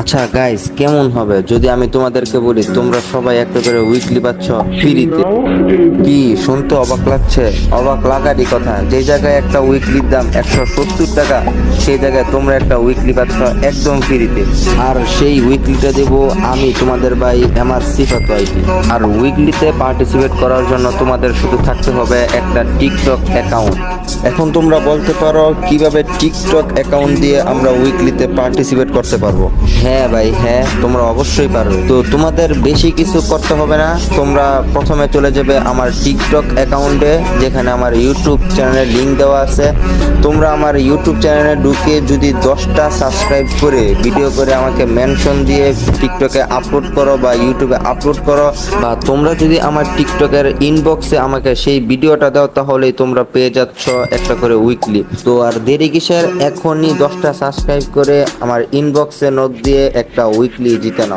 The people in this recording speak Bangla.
আচ্ছা গাইস, কেমন হবে যদি আমি তোমাদেরকে বলি তোমরা সবাই একটা করে উইকলি পাচ্ছ ফ্রিতে? কি শুনতে অবাক লাগছে? অবাক লাগারই কথা। যে জায়গায় একটা উইকলির দাম 170 টাকা, সেই জায়গায় তোমরা একটা উইকলি পাচ্ছ একদম ফ্রিতে। আর সেই উইকলিটা দেব আমি, তোমাদের ভাই আমার সিফাত ভাইকে। আর উইকলিতে পার্টিসিপেট করার জন্য তোমাদের শুধু থাকতে হবে একটা টিকটক অ্যাকাউন্ট। এখন তোমরা বলতে পারো কিভাবে টিকটক অ্যাকাউন্ট দিয়ে আমরা উইকলিতে পার্টিসিপেট করতে পারবো? হ্যাঁ ভাই, হ্যাঁ, তোমরা অবশ্যই পারবে। তো তোমাদের বেশি কিছু করতে হবে না। তোমরা প্রথমে চলে যাবে আমার টিকটক অ্যাকাউন্টে, যেখানে আমার ইউটিউব চ্যানেলের লিঙ্ক দেওয়া আছে। তোমরা আমার ইউটিউব চ্যানেলে ঢুকে যদি 10টা সাবস্ক্রাইব করে ভিডিও করে আমাকে মেনশন দিয়ে টিকটকে আপলোড করো বা ইউটিউবে আপলোড করো, বা তোমরা যদি আমার টিকটকের ইনবক্সে আমাকে সেই ভিডিওটা দাও, তাহলেই তোমরা পেয়ে যাচ্ছ একটা করে উইকলি। তো আর দেরি কিসের, এখনই 10টা সাবস্ক্রাইব করে আমার ইনবক্সে নোট দিয়ে একটা উইকলি জিতে নাও।